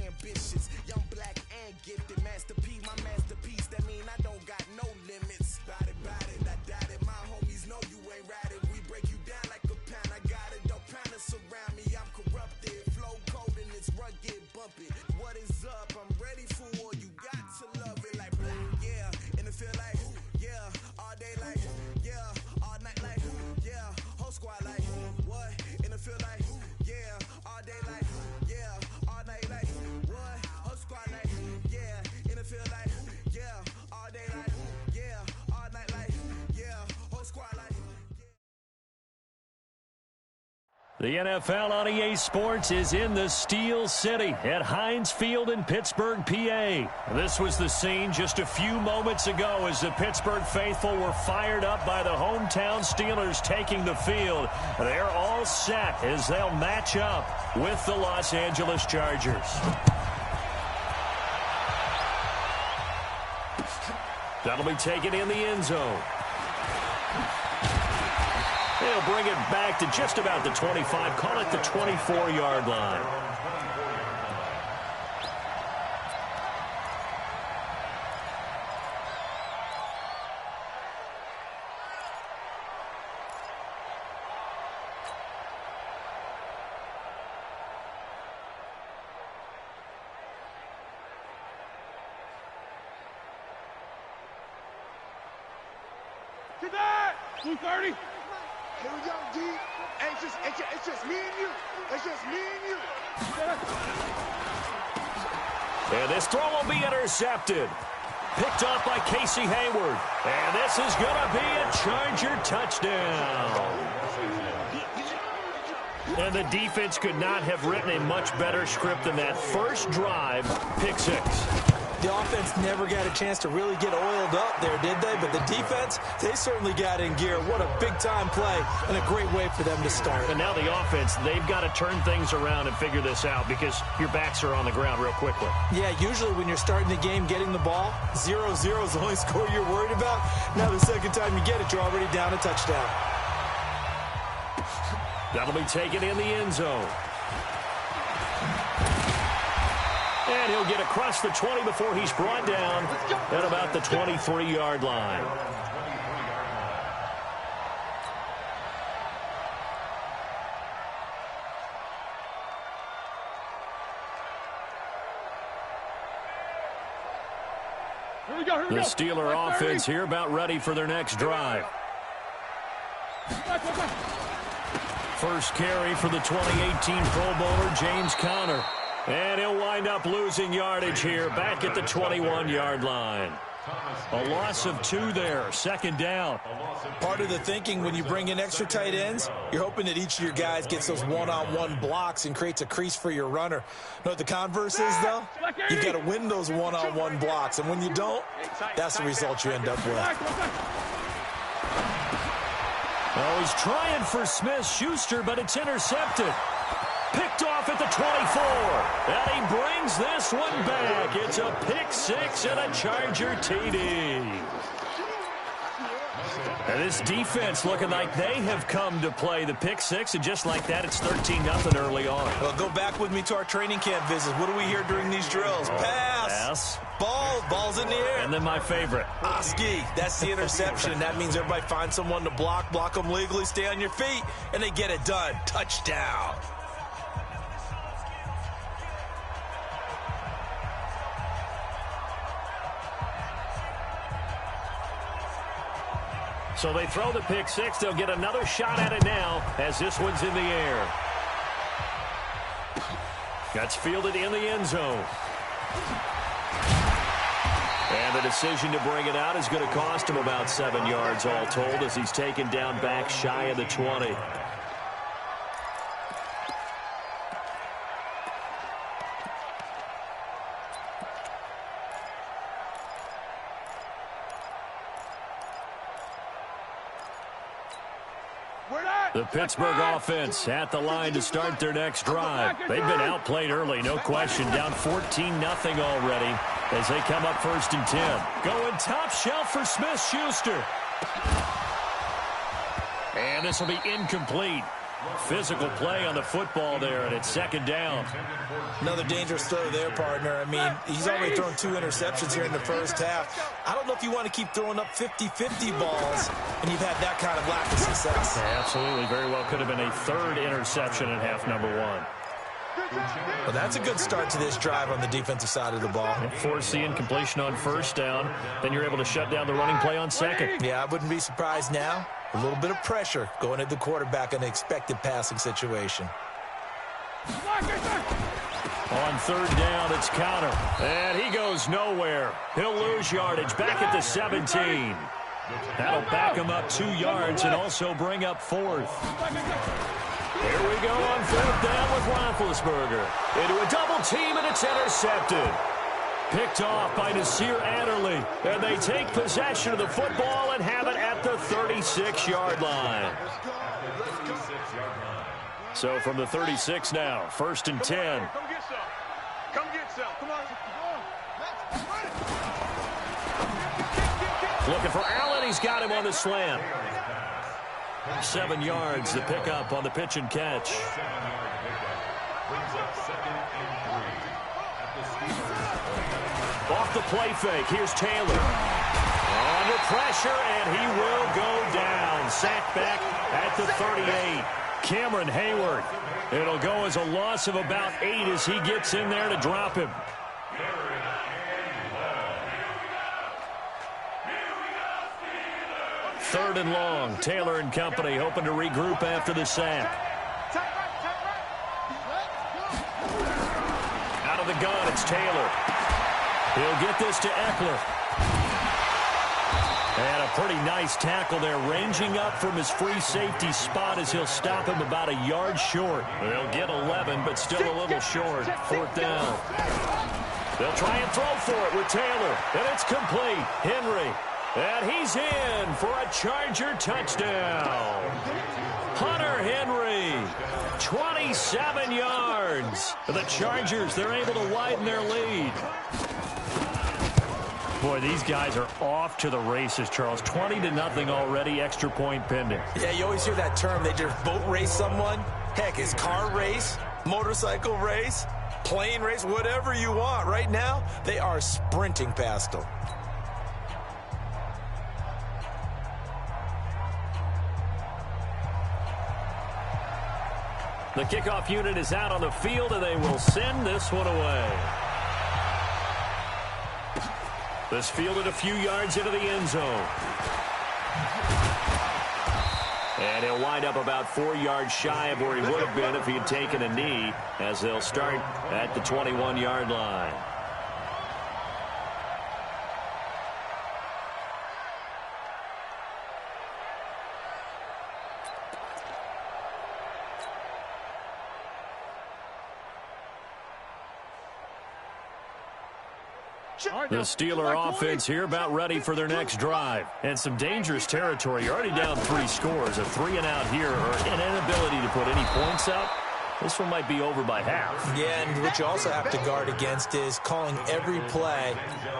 ambitious. Young, black, and gifted. Master P, my masterpiece. That mean I don't got no limits. Bout it, I doubt it. My homies know you ain't ratted. We break you down like a pound. I got it, don't pound to surround me. I'm corrupted. Flow cold and it's rugged, bumpy. What is up? I'm ready for war. You got to love it like black, yeah. And it feel like, yeah. All day like, yeah. All night like, yeah. Whole squad like, what? And it feel like, yeah. All day like, yeah. All night like, what? Whole squad like, yeah. And it feel like, yeah. All day like, yeah. All night like, yeah. Whole squad like, The NFL on EA Sports is in the Steel City at Heinz Field in Pittsburgh, PA. This was the scene just a few moments ago as the Pittsburgh faithful were fired up by the hometown Steelers taking the field. They're all set as they'll match up with the Los Angeles Chargers. That'll be taken in the end zone. They'll bring it back to just about the 25, call it the 24-yard line. To that! 230! Here we go, D. Hey, it's just me and you. It's just me and you. And this throw will be intercepted. Picked off by Casey Hayward. And this is going to be a Charger touchdown. And the defense could not have written a much better script than that first drive, pick six. The offense never got a chance to really get oiled up there, did they? But the defense, they certainly got in gear. What a big-time play and a great way for them to start. And now the offense, they've got to turn things around and figure this out because your backs are on the ground real quickly. Yeah, usually when you're starting the game, getting the ball, 0-0 is the only score you're worried about. Now the second time you get it, you're already down a touchdown. That'll be taken in the end zone. And he'll get across the 20 before he's brought down at about the 23-yard line. Here we go. The Steeler offense here about ready for their next drive. First carry for the 2018 Pro Bowler, James Conner. And he'll wind up losing yardage here back at the 21-yard line. A loss of 2 there, second down. Part of the thinking when you bring in extra tight ends, you're hoping that each of your guys gets those one-on-one blocks and creates a crease for your runner. You know what the converse is, though? You've got to win those one-on-one blocks, and when you don't, that's the result you end up with. Oh, he's trying for Smith-Schuster, but it's intercepted. Picked off at the 24. And he brings this one back. It's a pick six and a Charger TD. And this defense looking like they have come to play the pick six, and just like that, it's 13-0 early on. Well, go back with me to our training camp visits. What do we hear during these drills? Pass. Ball's in the air. And then my favorite. Oski, that's the interception. That means everybody finds someone to block them legally, stay on your feet, and they get it done. Touchdown. So they throw the pick six. They'll get another shot at it now as this one's in the air. That's fielded in the end zone. And the decision to bring it out is going to cost him about 7 yards all told as he's taken down back shy of the 20. The Pittsburgh offense at the line to start their next drive. They've been outplayed early, no question. Down 14-0 already as they come up 1st and 10. Going top shelf for Smith-Schuster. And this will be incomplete. Physical play on the football there, and it's second down. Another dangerous throw there, partner. I mean, he's already thrown 2 interceptions here in the first half. I don't know if you want to keep throwing up 50-50 balls, and you've had that kind of lack of success. Yeah, absolutely. Very well could have been a 3rd interception in half number 1. Well, that's a good start to this drive on the defensive side of the ball. Force the incompletion on first down. Then you're able to shut down the running play on second. Yeah, I wouldn't be surprised now. A little bit of pressure going at the quarterback in an expected passing situation. On third down, it's Connor. And he goes nowhere. He'll lose yardage back at the 17. That'll back him up 2 yards and also bring up 4th. Here we go on 4th down with Roethlisberger. Into a double team, and it's intercepted. Picked off by Nasir Adderley. And they take possession of the football and have it at the 36-yard line. So from the 36 now, 1st and 10. Come get some. Come get some. Come on. Looking for Allen. He's got him on the slant. 7 yards, the pickup on the pitch and catch. Off the play fake. Here's Taylor. Under pressure, and he will go down. Sacked back at the 38. Cameron Hayward. It'll go as a loss of about 8 as he gets in there to drop him. Third and long. Taylor and company hoping to regroup after the sack. Out of the gun, it's Taylor. He'll get this to Eckler. And a pretty nice tackle there, ranging up from his free safety spot as he'll stop him about a yard short. They'll get 11, but still a little short. 4th down. They'll try and throw for it with Taylor, and it's complete. Henry. And he's in for a Charger touchdown. Hunter Henry, 27 yards. The Chargers, they're able to widen their lead. Boy, these guys are off to the races, Charles. 20-0 already, extra point pending. Yeah, you always hear that term. They just boat race someone. Heck, it's car race, motorcycle race, plane race, whatever you want. Right now, they are sprinting past them. The kickoff unit is out on the field, and they will send this one away. This fielded a few yards into the end zone. And he'll wind up about 4 yards shy of where he would have been if he had taken a knee, as they'll start at the 21-yard line. The Steeler offense here about ready for their next drive. And some dangerous territory. You're already down 3 scores. A 3 and out here, or an inability to put any points up. This one might be over by half. Yeah, and what you also have to guard against is calling every play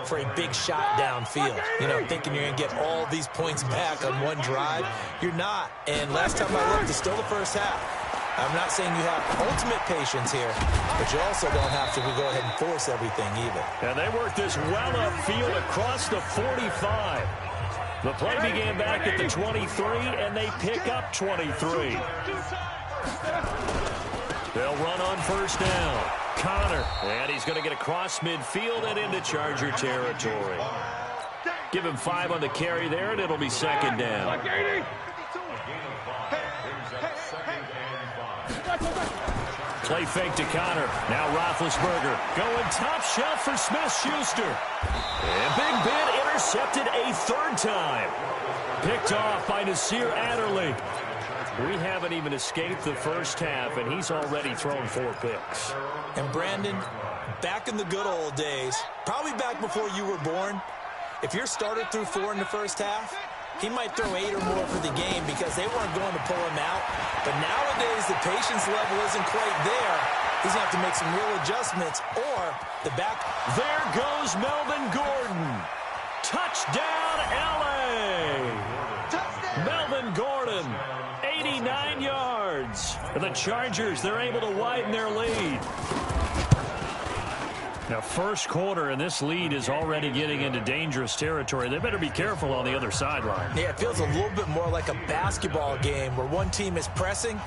for a big shot downfield. You know, thinking you're going to get all these points back on one drive. You're not. And last time I looked, it's still the first half. I'm not saying you have ultimate patience here, but you also don't have to go ahead and force everything either. And they work this well upfield across the 45. The play began back at the 23, and they pick up 23. They'll run on first down. Connor, and he's going to get across midfield and into Charger territory. Give him 5 on the carry there, and it'll be second down. Play fake to Connor. Now Roethlisberger going top shelf for Smith-Schuster. And Big Ben intercepted a 3rd time. Picked off by Nasir Adderley. We haven't even escaped the first half, and he's already thrown 4 picks. And Brandon, back in the good old days, probably back before you were born, if your starter threw 4 in the first half, he might throw 8 or more for the game because they weren't going to pull him out. But nowadays, the patience level isn't quite there. He's going to have to make some real adjustments, or the back. There goes Melvin Gordon. Touchdown, L.A. Melvin Gordon, 89 yards. And the Chargers, they're able to widen their lead. Now, first quarter, and this lead is already getting into dangerous territory. They better be careful on the other sideline. Yeah, it feels a little bit more like a basketball game where one team is pressing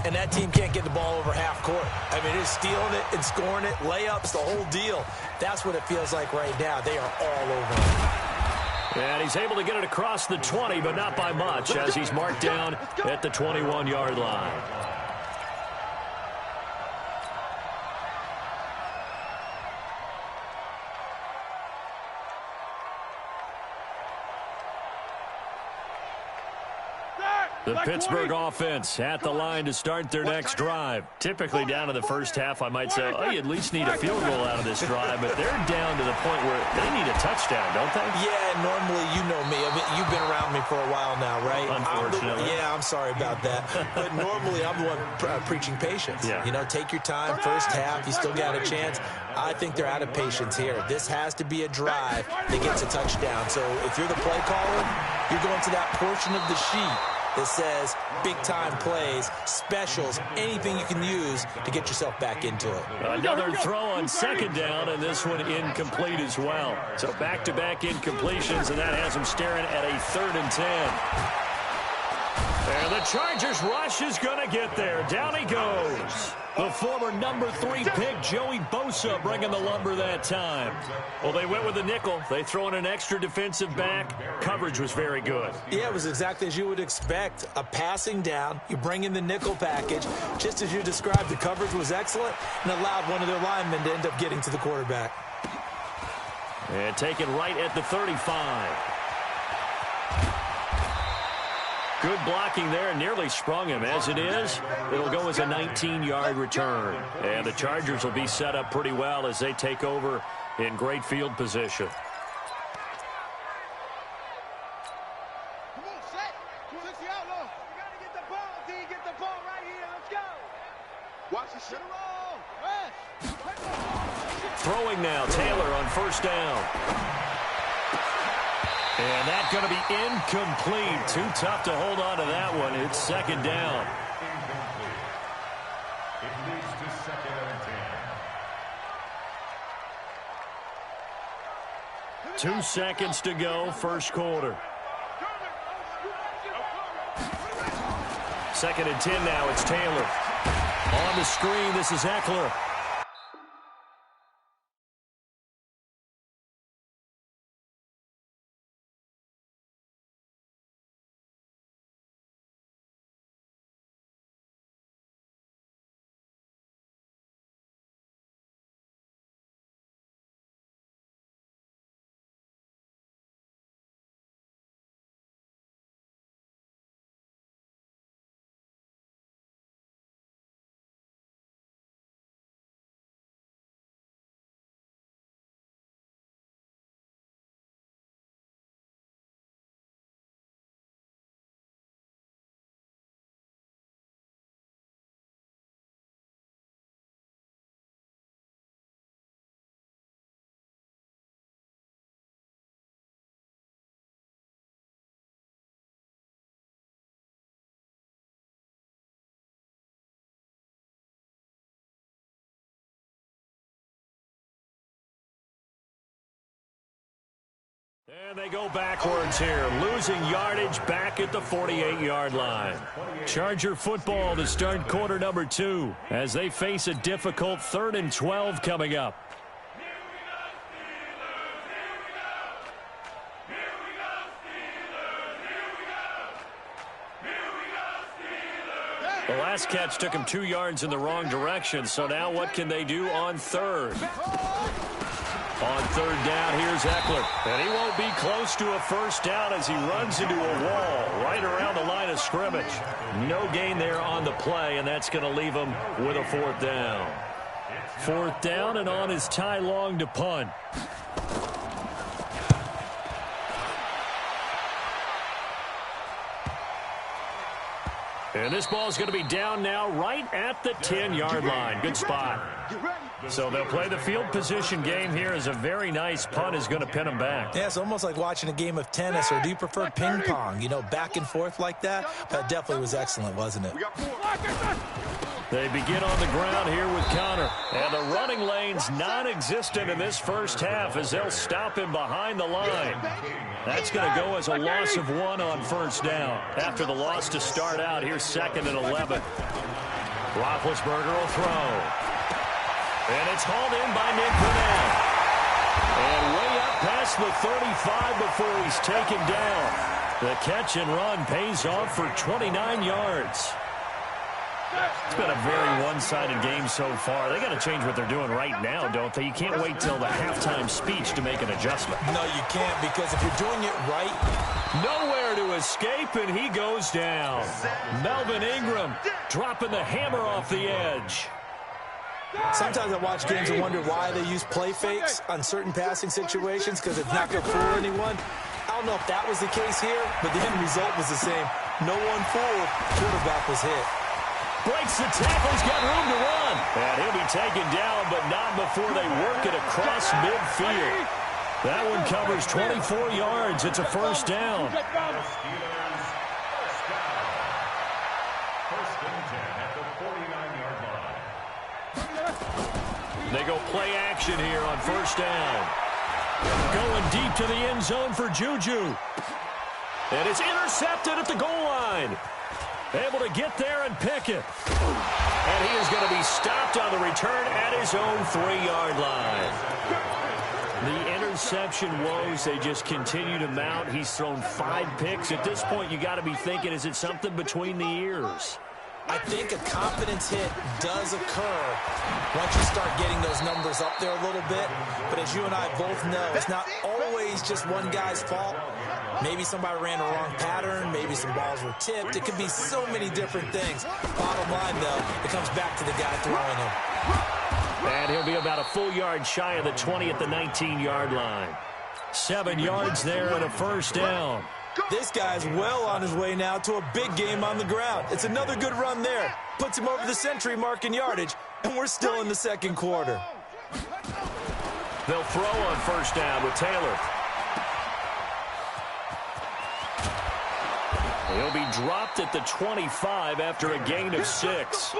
and that team can't get the ball over half court. I mean, it's stealing it and scoring it, layups, the whole deal. That's what it feels like right now. They are all over it. And he's able to get it across the 20, but not by much, as he's marked down at the 21-yard line. The Pittsburgh offense at the line to start their next drive. Typically down in the first half, I might say, oh, you at least need a field goal out of this drive, but they're down to the point where they need a touchdown, don't they? Yeah, normally, you know me. I mean, you've been around me for a while now, right? Unfortunately. I'm sorry about that. But normally, I'm the one preaching patience. Yeah. You know, take your time, first half, you still got a chance. I think they're out of patience here. This has to be a drive that gets a touchdown. So if you're the play caller, you're going to that portion of the sheet that says big-time plays, specials, anything you can use to get yourself back into it. Another throw on second down, and this one incomplete as well. So back-to-back incompletions, and that has him staring at a 3rd and 10. And the Chargers rush is going to get there. Down he goes. The former number 3 pick, Joey Bosa, bringing the lumber that time. Well, they went with a nickel. They throw in an extra defensive back. Coverage was very good. Yeah, it was exactly as you would expect. A passing down, you bring in the nickel package. Just as you described, the coverage was excellent and allowed one of their linemen to end up getting to the quarterback. And taken right at the 35. Good blocking there, nearly sprung him. As it is, it'll go as a 19-yard return. And the Chargers will be set up pretty well as they take over in great field position. Come on, set. 60 out low. You got to get the ball, D. Get the ball right here. Let's go. Watch the shit roll. Rest. Throwing now, Taylor on first down. And that's going to be incomplete. Too tough to hold on to that one. It's second down. It leads to 2nd and 10. 2 seconds to go, first quarter. 2nd and 10 now. It's Taylor. On the screen, this is Eckler. And they go backwards here, losing yardage back at the 48-yard line. Charger football to start quarter number 2 as they face a difficult 3rd and 12 coming up. The last catch took him 2 yards in the wrong direction, so now what can they do on 3rd? On 3rd down, here's Eckler. And he won't be close to a first down as he runs into a wall right around the line of scrimmage. No gain there on the play, and that's going to leave him with a 4th down. 4th down, and on is Ty Long to punt. And this ball is going to be down now right at the 10-yard line. Good spot. Get ready. So they'll play the field position game here as a very nice punt is going to pin them back. Yeah, it's almost like watching a game of tennis, or do you prefer ping pong? You know, back and forth like that? That definitely was excellent, wasn't it? They begin on the ground here with Connor. And the running lane's non-existent in this first half as they'll stop him behind the line. That's going to go as a loss of 1 on first down. After the loss to start out, here's 2nd and 11. Roethlisberger will throw. And it's hauled in by Nick Burnett. And way up past the 35 before he's taken down. The catch and run pays off for 29 yards. It's been a very one-sided game so far. They got to change what they're doing right now, don't they? You can't wait till the halftime speech to make an adjustment. No, you can't, because if you're doing it right... Nowhere to escape, and he goes down. Melvin Ingram dropping the hammer off the edge. Sometimes I watch games and wonder why they use play fakes on certain passing situations, because it's not going to fool anyone. I don't know if that was the case here, but the end result was the same. No one fooled. Quarterback was hit. Breaks the tackle. He's got room to run. And he'll be taken down, but not before they work it across midfield. That one covers 24 yards. It's a first down. First and 10 at the 49-yard line. They go play action here on first down. Going deep to the end zone for Juju. And it's intercepted at the goal line. Able to get there and pick it. And he is going to be stopped on the return at his own 3-yard line. The interception woes, they just continue to mount. He's thrown 5 picks. At this point, you got to be thinking, is it something between the ears? I think a confidence hit does occur once you start getting those numbers up there a little bit. But as you and I both know, it's not always just one guy's fault. Maybe somebody ran a wrong pattern. Maybe some balls were tipped. It could be so many different things. Bottom line, though, it comes back to the guy throwing them. And he'll be about a full yard shy of the 20 at the 19-yard line. 7 yards there and a first down. This guy's well on his way now to a big game on the ground. It's another good run there. Puts him over the century mark in yardage, and we're still in the second quarter. They'll throw on first down with Taylor. He'll be dropped at the 25 after a gain of 6. A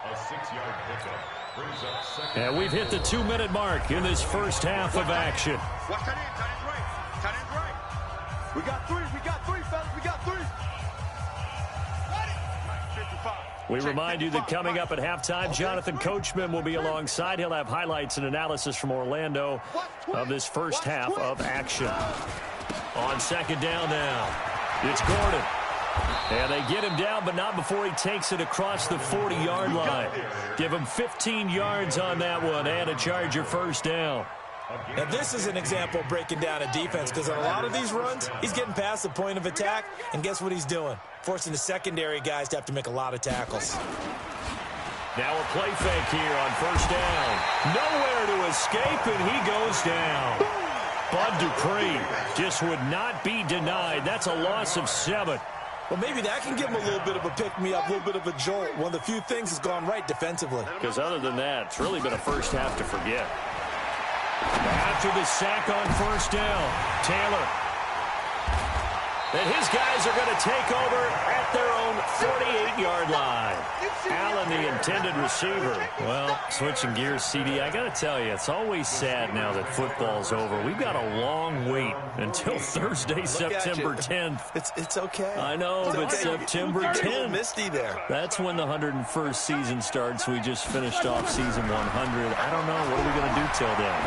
6-yard pickup brings up second. And we've hit the 2-minute mark in this first half of action. Watch that in, tight end right. Tight end right. We got three, fellas, we got 3. Got it. 55. We remind you that coming up at halftime, Jonathan Coachman will be alongside. He'll have highlights and analysis from Orlando of this first half of action. On second down now, it's Gordon. And they get him down, but not before he takes it across the 40-yard line. Give him 15 yards on that one and a Charger first down. Now, this is an example of breaking down a defense, because on a lot of these runs, he's getting past the point of attack, and guess what he's doing? Forcing the secondary guys to have to make a lot of tackles. Now a play fake here on first down. Nowhere to escape, and he goes down. Bud Dupree just would not be denied. That's a loss of 7. Well, maybe that can give him a little bit of a pick-me-up, a little bit of a jolt. One of the few things that's gone right defensively. Because other than that, it's really been a first half to forget. After the sack on first down, Taylor. And his guys are going to take over at their own 48-yard line. Allen, the intended receiver. Well, switching gears, CD, I got to tell you, it's always sad now that football's over. We've got a long wait until Thursday, September 10th. It's okay. I know, but September 10th. Misty there. That's when the 101st season starts. We just finished off season 100. I don't know. What are we going to do till then?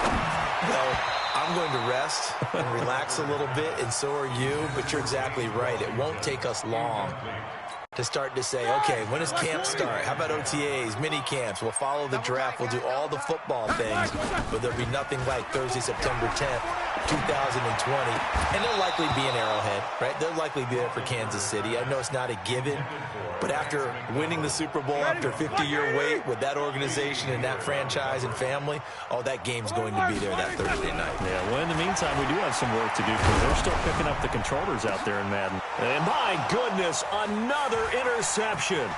Well, I'm going to rest and relax a little bit, and so are you, but you're exactly right. It won't take us long to start to say, okay, when does camp start? How about OTAs, mini camps? We'll follow the draft. We'll do all the football things, but there'll be nothing like Thursday, September 10th, 2020. And they'll likely be in Arrowhead, right? They'll likely be there for Kansas City. I know it's not a given, but after winning the Super Bowl, after a 50-year wait with that organization and that franchise and family, oh, that game's going to be there that Thursday night. Yeah, well, in the meantime, we do have some work to do because they're still picking up the controllers out there in Madden. And my goodness, another interception.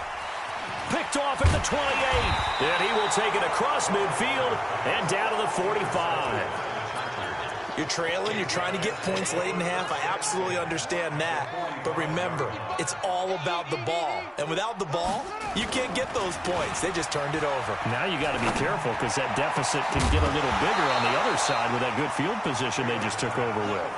picked off at the 28. And he will take it across midfield and down to the 45. You're trailing, you're trying to get points late in the half. I absolutely understand that. But remember, it's all about the ball. And without the ball, you can't get those points. They just turned it over. Now you got to be careful because that deficit can get a little bigger on the other side with that good field position they just took over with.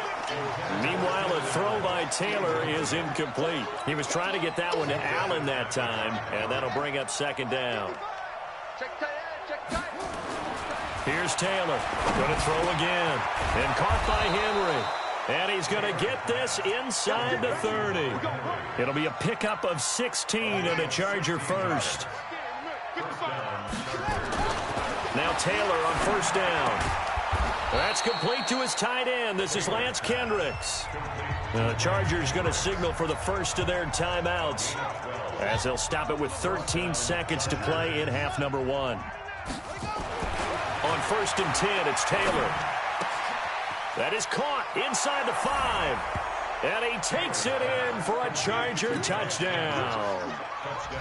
Meanwhile, a throw by Taylor is incomplete. He was trying to get that one to Allen that time, and that'll bring up second down. Here's Taylor. Going to throw again. And caught by Henry. And he's going to get this inside the 30. It'll be a pickup of 16 and a Charger first. Now Taylor on first down. That's complete to his tight end. This is Lance Kendricks. The Chargers going to signal for the first of their timeouts as they'll stop it with 13 seconds to play in half number 1. On first and 10, it's Taylor. That is caught inside the 5. And he takes it in for a Charger touchdown.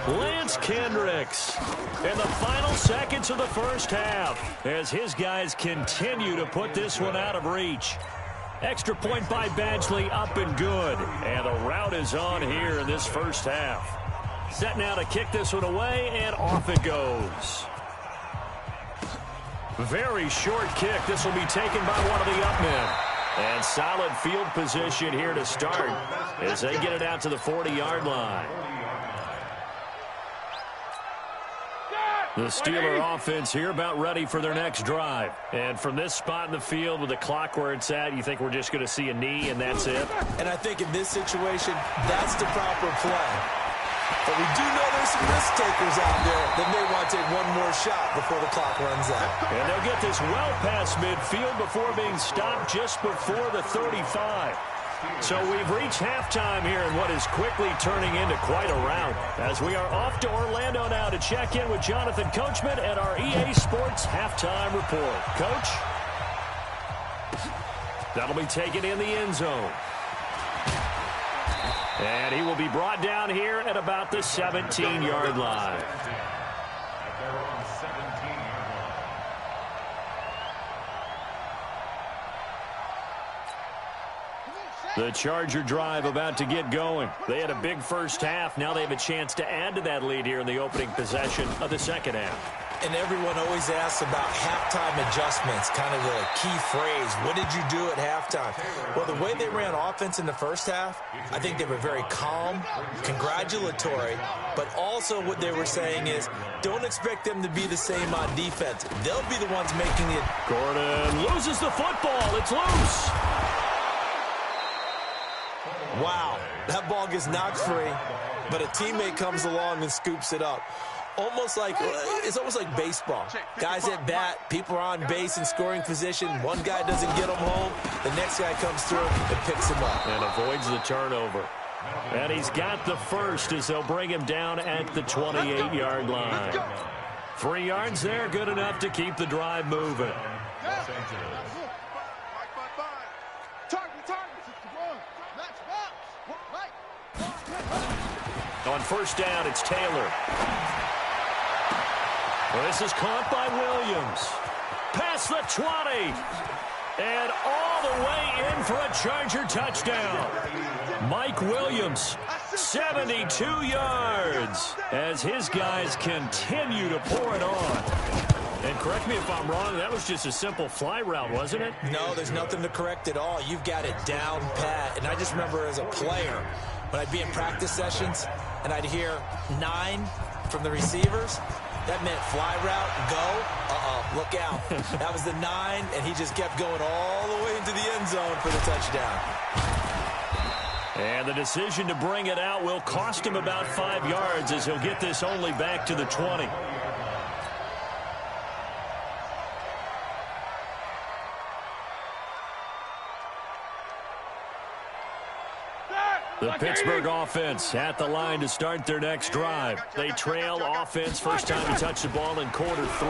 Lance Kendricks in the final seconds of the first half as his guys continue to put this one out of reach. Extra point by Badgley, up and good. And the route is on here in this first half. Set now to kick this one away, and off it goes. Very short kick. This will be taken by one of the up men. And solid field position here to start as they get it out to the 40-yard line. The Steeler offense here about ready for their next drive. And from this spot in the field with the clock where it's at, you think we're just going to see a knee and that's it? And I think in this situation, that's the proper play. But we do know there's some risk takers out there that may want to take one more shot before the clock runs out. And they'll get this well past midfield before being stopped just before the 35. So we've reached halftime here in what is quickly turning into quite a rout as we are off to Orlando now to check in with Jonathan Coachman at our EA Sports Halftime Report. Coach? That'll be taken in the end zone. And he will be brought down here at about the 17-yard line. The Charger drive about to get going. They had a big first half. Now they have a chance to add to that lead here in the opening possession of the second half. And everyone always asks about halftime adjustments, kind of the key phrase. What did you do at halftime? Well, the way they ran offense in the first half, I think they were very calm, congratulatory, but also what they were saying is don't expect them to be the same on defense. They'll be the ones making it. Gordon loses the football. It's loose. Wow, that ball gets knocked free, but a teammate comes along and scoops it up. It's almost like baseball. Guys at bat, people are on base in scoring position. One guy doesn't get them home. The next guy comes through and picks him up. And avoids the turnover. And he's got the first as they'll bring him down at the 28-yard line. 3 yards there, good enough to keep the drive moving. On first down, it's Taylor. Well, this is caught by Williams. Past the 20. And all the way in for a Charger touchdown. Mike Williams, 72 yards, as his guys continue to pour it on. And correct me if I'm wrong, that was just a simple fly route, wasn't it? No, there's nothing to correct at all. You've got it down pat. And I just remember as a player, when I'd be in practice sessions and I'd hear 9 from the receivers, that meant fly route, go, look out. That was the 9, and he just kept going all the way into the end zone for the touchdown. And the decision to bring it out will cost him about 5 yards as he'll get this only back to the 20. The Pittsburgh offense at the line to start their next drive. They trail offense first time to touch the ball in quarter 3,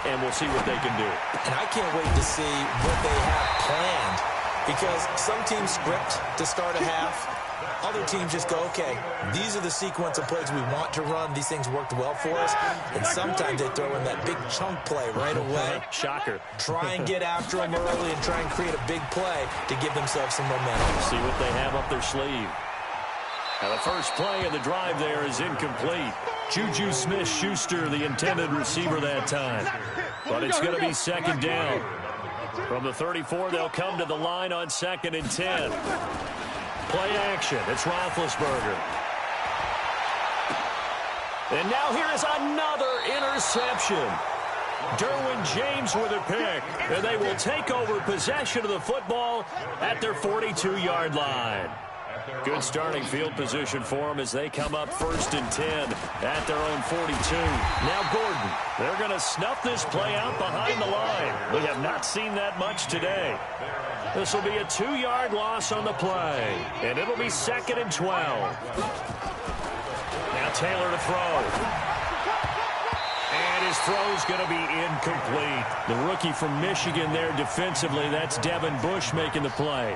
and we'll see what they can do. And I can't wait to see what they have planned because some teams script to start a half. Other teams just go, okay, these are the sequence of plays we want to run. These things worked well for us. And sometimes they throw in that big chunk play right away. Shocker. Try and get after them early and try and create a big play to give themselves some momentum. See what they have up their sleeve. Now the first play of the drive there is incomplete. Juju Smith-Schuster, the intended receiver that time. But it's going to be second down. From the 34, they'll come to the line on 2nd and 10. Play action. It's Roethlisberger. And now here is another interception. Derwin James with a pick. And they will take over possession of the football at their 42-yard line. Good starting field position for them as they come up 1st and 10 at their own 42. Now Gordon. They're going to snuff this play out behind the line. We have not seen that much today. This will be a 2-yard loss on the play. And it'll be 2nd and 12. Now Taylor to throw. And his throw's going to be incomplete. The rookie from Michigan there defensively. That's Devin Bush making the play.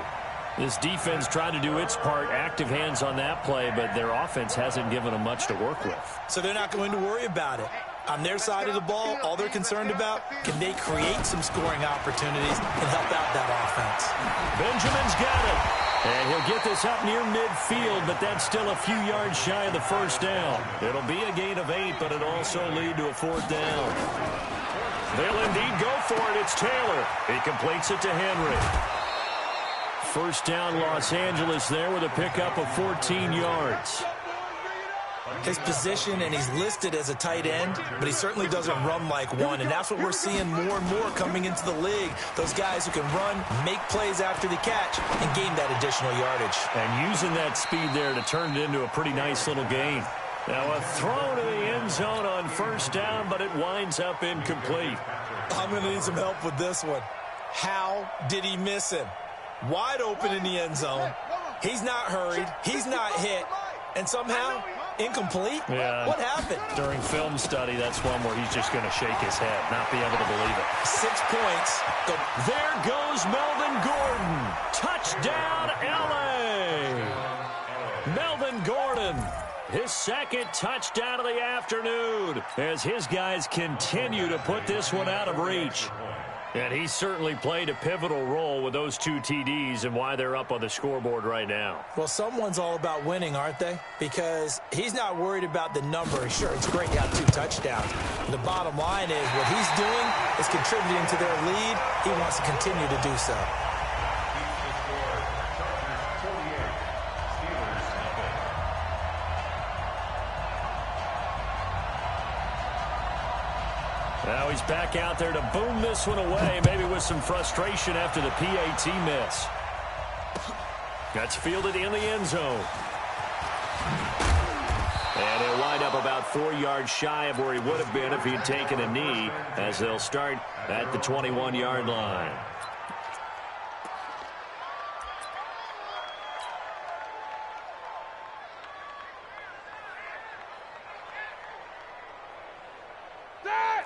This defense tried to do its part, active hands on that play, but their offense hasn't given them much to work with. So they're not going to worry about it. On their side of the ball, all they're concerned about, can they create some scoring opportunities and help out that offense? Benjamin's got it. And he'll get this up near midfield, but that's still a few yards shy of the first down. It'll be a gain of 8, but it'll also lead to a 4th down. They'll indeed go for it. It's Taylor. He completes it to Henry. First down, Los Angeles there with a pickup of 14 yards. His position, and he's listed as a tight end, but he certainly doesn't run like one, and that's what we're seeing more and more coming into the league. Those guys who can run, make plays after the catch, and gain that additional yardage. And using that speed there to turn it into a pretty nice little gain. Now a throw to the end zone on 1st down, but it winds up incomplete. I'm going to need some help with this one. How did he miss him? Wide open in the end zone. He's not hurried. He's not hit. And somehow, incomplete? Yeah. What happened? During film study, that's one where he's just going to shake his head, not be able to believe it. 6 points. There goes Melvin Gordon. Touchdown, L.A. Melvin Gordon. His 2nd touchdown of the afternoon as his guys continue to put this one out of reach. And he certainly played a pivotal role with those 2 TDs and why they're up on the scoreboard right now. Well, someone's all about winning, aren't they? Because he's not worried about the number. Sure, it's great to have 2 touchdowns. The bottom line is what he's doing is contributing to their lead. He wants to continue to do so. Now he's back out there to boom this one away, maybe with some frustration after the PAT miss. That's fielded in the end zone. And he'll wind up about 4 yards shy of where he would have been if he'd taken a knee, as they'll start at the 21-yard line.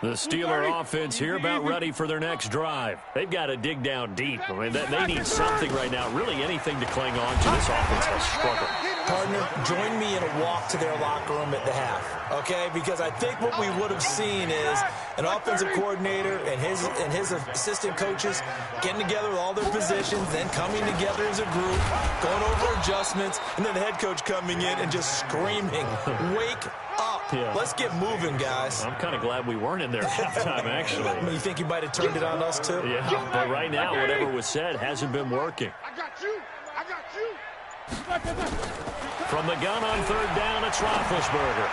The Steeler offense here about ready for their next drive. They've got to dig down deep. I mean, they need something right now, really anything to cling on to. This offense has struggled. Partner, join me in a walk to their locker room at the half, okay? Because I think what we would have seen is an offensive coordinator and his assistant coaches getting together with all their positions, then coming together as a group, going over adjustments, and then the head coach coming in and just screaming, "Wake up. Yeah. Let's get moving, guys." I'm kind of glad we weren't in there at halftime, actually. I mean, you think you might have turned it on us, too? Yeah, but right now, whatever was said hasn't been working. I got you. I got you. From the gun on 3rd down, it's Roethlisberger.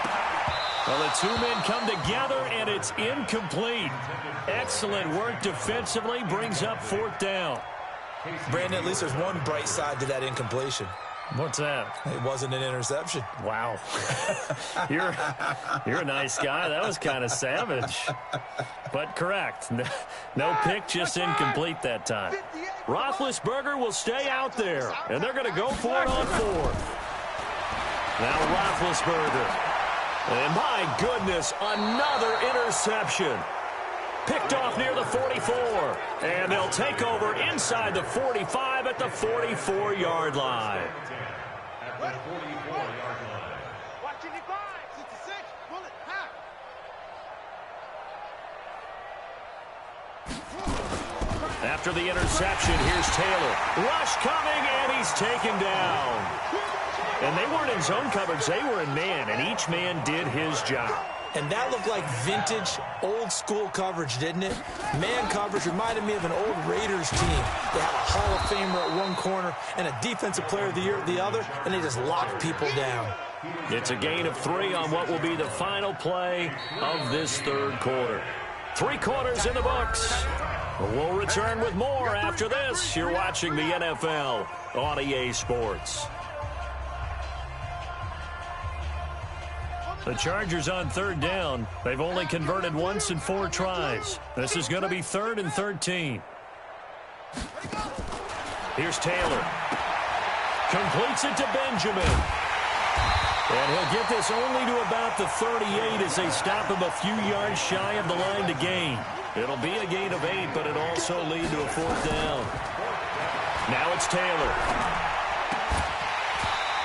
Well, the 2 men come together, and it's incomplete. Excellent work defensively, brings up 4th down. Brandon, at least there's one bright side to that incompletion. What's that? It wasn't an interception. Wow. You're a nice guy. That was kind of savage. But correct. No pick, just incomplete that time. Roethlisberger will stay out there, and they're going to go for it on 4th. Now Roethlisberger. And my goodness, another interception. Picked off near the 44. And they'll take over inside the 45 at the 44-yard line. At the 44-yard line. Watching the 66, bullet, half. After the interception, here's Taylor. Rush coming, and he's taken down. And they weren't in zone coverage. They were in man, and each man did his job. And that looked like vintage, old-school coverage, didn't it? Man coverage reminded me of an old Raiders team. They have a Hall of Famer at one corner and a Defensive Player of the Year at the other, and they just lock people down. It's a gain of 3 on what will be the final play of this third quarter. 3 quarters in the books. We'll return with more after this. You're watching the NFL on EA Sports. The Chargers on third down. They've only converted once in 4 tries. This is going to be 3rd and 13. Here's Taylor. Completes it to Benjamin. And he'll get this only to about the 38 as they stop him a few yards shy of the line to gain. It'll be a gain of 8, but it also lead to a 4th down. Now it's Taylor.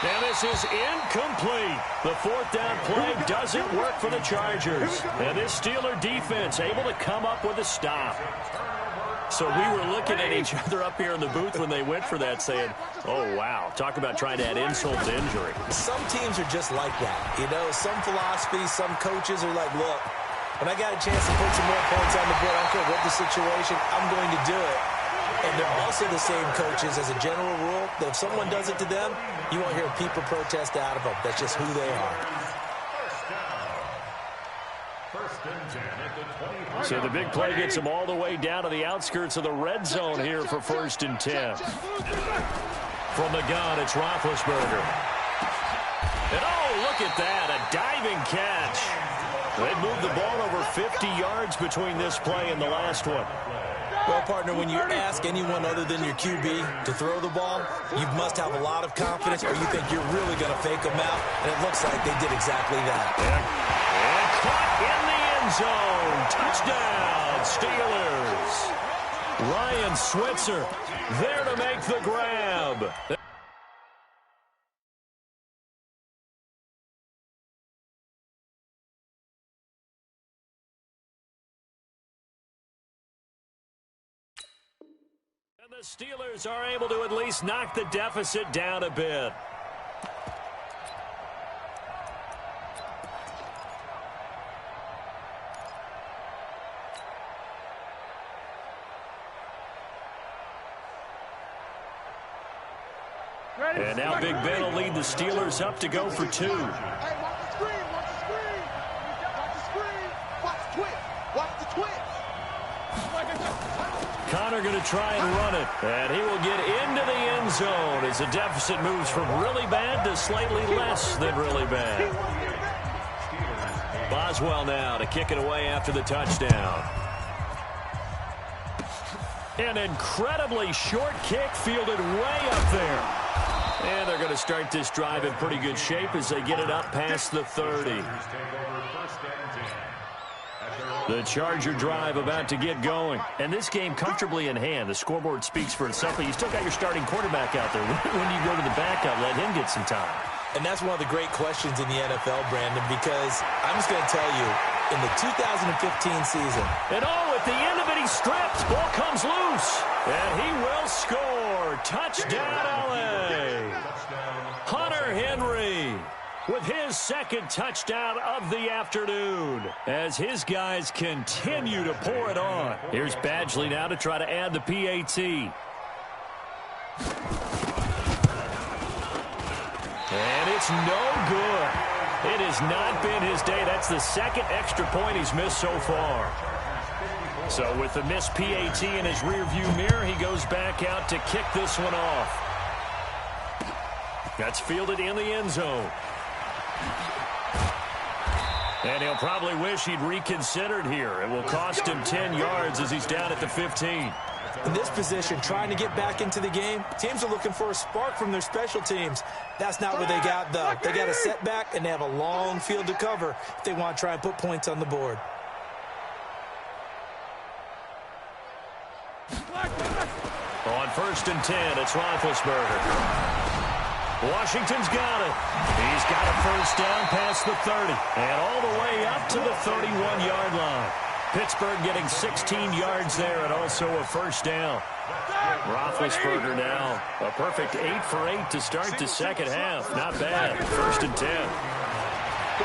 And this is incomplete. The 4th down play doesn't work for the Chargers. And this Steeler defense able to come up with a stop. So we were looking at each other up here in the booth when they went for that saying, oh, wow, talk about trying to add insult to injury. Some teams are just like that. You know, some philosophies, some coaches are like, look, when I got a chance to put some more points on the board, I don't care what the situation, I'm going to do it. And they're also the same coaches as a general rule that if someone does it to them, you won't hear people protest out of them. That's just who they are. First and 10 at the 20. So the big play gets them all the way down to the outskirts of the red zone here for 1st and 10. From the gun, it's Roethlisberger. And oh, look at that, a diving catch. They moved the ball over 50 yards between this play and the last one. Well, partner, when you ask anyone other than your QB to throw the ball, you must have a lot of confidence or you think you're really going to fake them out, and it looks like they did exactly that. And caught in the end zone. Touchdown, Steelers. Ryan Switzer there to make the grab. The Steelers are able to at least knock the deficit down a bit. And now Big Ben will lead the Steelers up to go for 2. Hey, watch the screen, watch the screen. Watch the screen. Watch the twist. Watch the twist. Connor going to try and run it. And he will get into the end zone as the deficit moves from really bad to slightly less than really bad. Boswell now to kick it away after the touchdown. An incredibly short kick fielded way up there. And they're going to start this drive in pretty good shape as they get it up past the 30. The Charger drive about to get going. And this game comfortably in hand. The scoreboard speaks for itself, but you still got your starting quarterback out there. When do you go to the backup, let him get some time? And that's one of the great questions in the NFL, Brandon, because I'm just going to tell you, in the 2015 season. And oh, at the end of it, he stripped. Ball comes loose. And he will score. Touchdown, L.A. Hunter Henry with his 2nd touchdown of the afternoon as his guys continue to pour it on. Here's Badgley now to try to add the PAT. And it's no good. It has not been his day. That's the 2nd extra point he's missed so far. So with the missed PAT in his rearview mirror, he goes back out to kick this one off. That's fielded in the end zone. And he'll probably wish he'd reconsidered here. It will cost him 10 yards as he's down at the 15. In this position, trying to get back into the game, teams are looking for a spark from their special teams. That's not what they got, though. They got a setback, and they have a long field to cover if they want to try and put points on the board. On 1st and 10, it's Roethlisberger. Washington's got it. He's got a first down past the 30 and all the way up to the 31-yard line. Pittsburgh getting 16 yards there and also a first down. Roethlisberger now a perfect 8 for 8 to start the second half. Not bad. 1st and 10.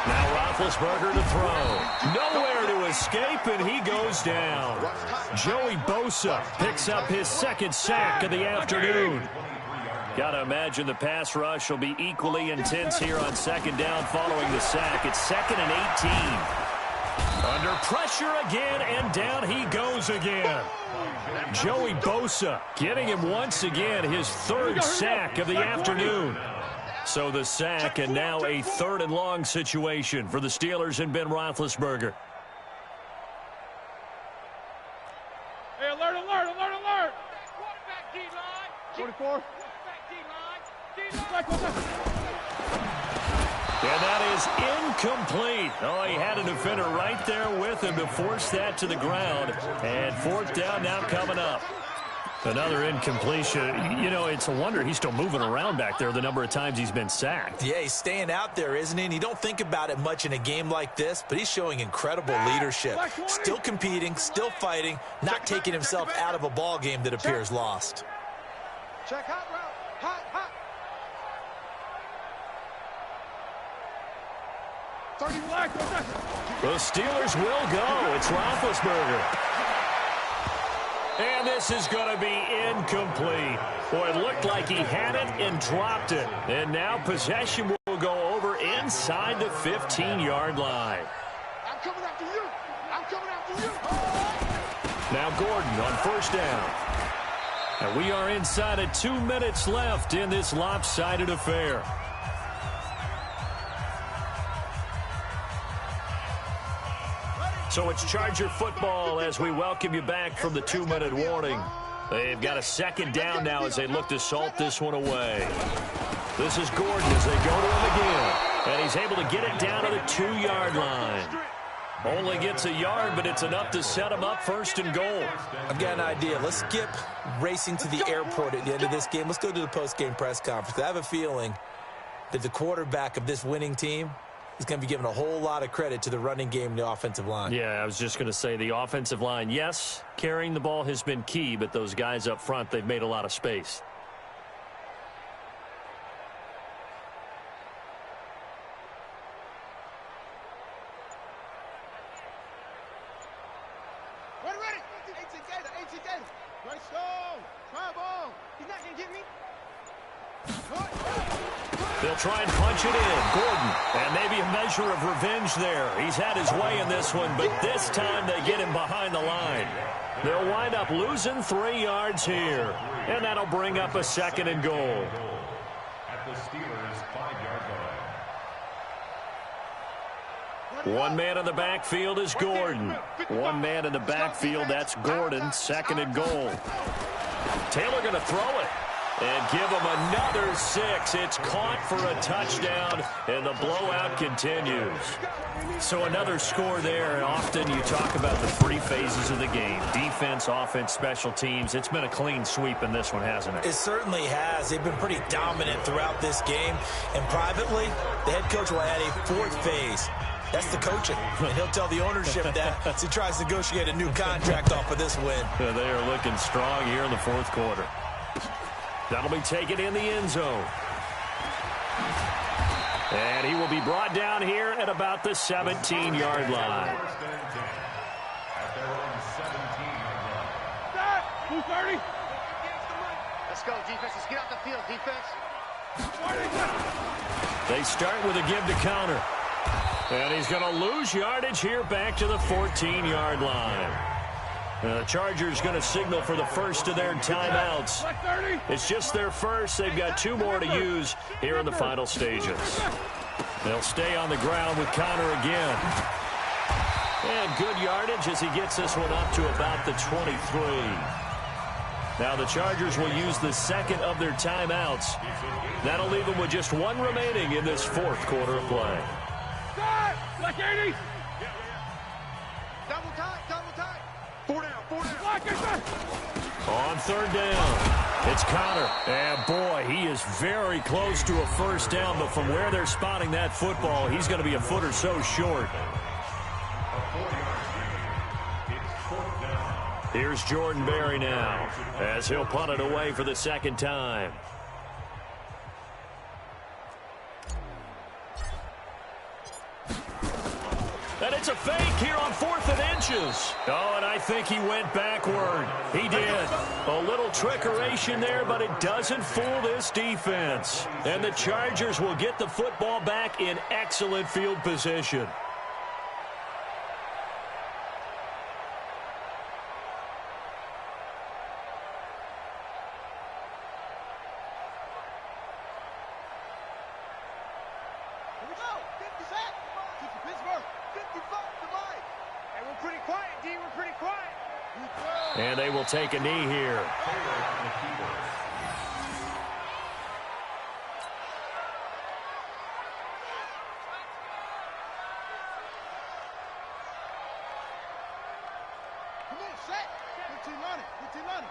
Now Roethlisberger to throw. Nowhere to escape, and he goes down. Joey Bosa picks up his second sack of the afternoon. Got to imagine the pass rush will be equally intense here on second down following the sack. It's 2nd and 18. Under pressure again, and down he goes again. Joey Bosa getting him once again his 3rd sack of the afternoon. So the sack, and now a 3rd and long situation for the Steelers and Ben Roethlisberger. Hey, alert, alert, alert, alert! Quarterback D-line. 24. And that is incomplete. Oh, he had a defender right there with him to force that to the ground. And 4th down now coming up. Another incompletion. You know, it's a wonder he's still moving around back there the number of times he's been sacked. Yeah, he's staying out there, isn't he? And you don't think about it much in a game like this, but he's showing incredible leadership. Still competing, still fighting, not taking himself out of a ball game that appears lost. Check hot route. Hot, hot. 30 black. The Steelers will go. It's Roethlisberger. And this is going to be incomplete. Boy, it looked like he had it and dropped it. And now possession will go over inside the 15-yard line. I'm coming after you. I'm coming after you. Now Gordon on 1st down. And we are inside of 2 minutes left in this lopsided affair. So it's Charger football as we welcome you back from the 2-minute warning. They've got a 2nd down now as they look to salt this one away. This is Gordon as they go to him again. And he's able to get it down to the 2-yard line. Only gets a yard, but it's enough to set him up 1st and goal. I've got an idea. Let's skip racing to the airport at the end of this game. Let's go to the post-game press conference. I have a feeling that the quarterback of this winning team is going to be given a whole lot of credit to the running game and the offensive line. Yeah, I was just going to say the offensive line, yes, carrying the ball has been key, but those guys up front, they've made a lot of space. Ready. 18 Gator. Right stone. Try ball. He's not going to get me. They'll try and punch it in. Gordon, and maybe a measure of revenge there. He's had his way in this one, but this time they get him behind the line. They'll wind up losing 3 yards here, and that'll bring up a 2nd and goal. At the Steelers' 5-yard line. One man in the backfield is Gordon. One man in the backfield, that's Gordon. 2nd and goal. Taylor going to throw it. And give him another 6. It's caught for a touchdown, and the blowout continues. So another score there, and often you talk about the 3 phases of the game. Defense, offense, special teams. It's been a clean sweep in this one, hasn't it? It certainly has. They've been pretty dominant throughout this game. And privately, the head coach will add a 4th phase. That's the coaching. And he'll tell the ownership that as he tries to negotiate a new contract off of this win. They are looking strong here in the 4th quarter. That'll be taken in the end zone. And he will be brought down here at about the 17-yard line. At their own 17-yard line. Stop. 230. Let's go, defense. Let's get out the field, defense. They start with a give to counter. And he's going to lose yardage here back to the 14-yard line. The Chargers going to signal for the first of their timeouts. It's just their first. They've got 2 more to use here in the final stages. They'll stay on the ground with Connor again. And good yardage as he gets this one up to about the 23. Now the Chargers will use the 2nd of their timeouts. That'll leave them with just 1 remaining in this 4th quarter of play. Black 80. Double tight. 4 down. On third down, it's Connor. And, boy, he is very close to a first down, but from where they're spotting that football, he's going to be a foot or so short. Here's Jordan Berry now, as he'll punt it away for the second time. And it's a fake here on 4th and inches. Oh, and I think he went backward. He did. A little trickeration there, but it doesn't fool this defense. And the Chargers will get the football back in excellent field position. And they will take a knee here. Come on, set. 1500.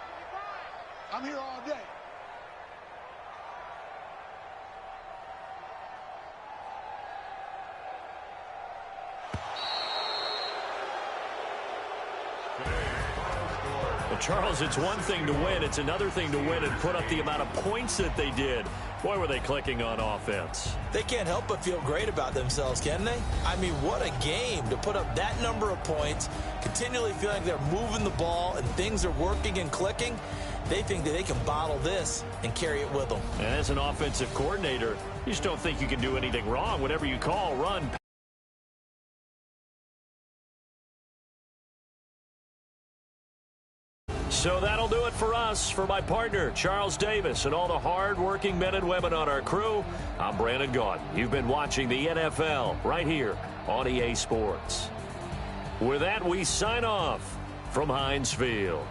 I'm here all day. Well, Charles, it's one thing to win. It's another thing to win and put up the amount of points that they did. Boy, were they clicking on offense. They can't help but feel great about themselves, can they? I mean, what a game to put up that number of points, continually feeling like they're moving the ball and things are working and clicking. They think that they can bottle this and carry it with them. And as an offensive coordinator, you just don't think you can do anything wrong. Whatever you call, run. So that'll do it for us. For my partner, Charles Davis, and all the hard-working men and women on our crew, I'm Brandon Gaudin. You've been watching the NFL right here on EA Sports. With that, we sign off from Heinz Field.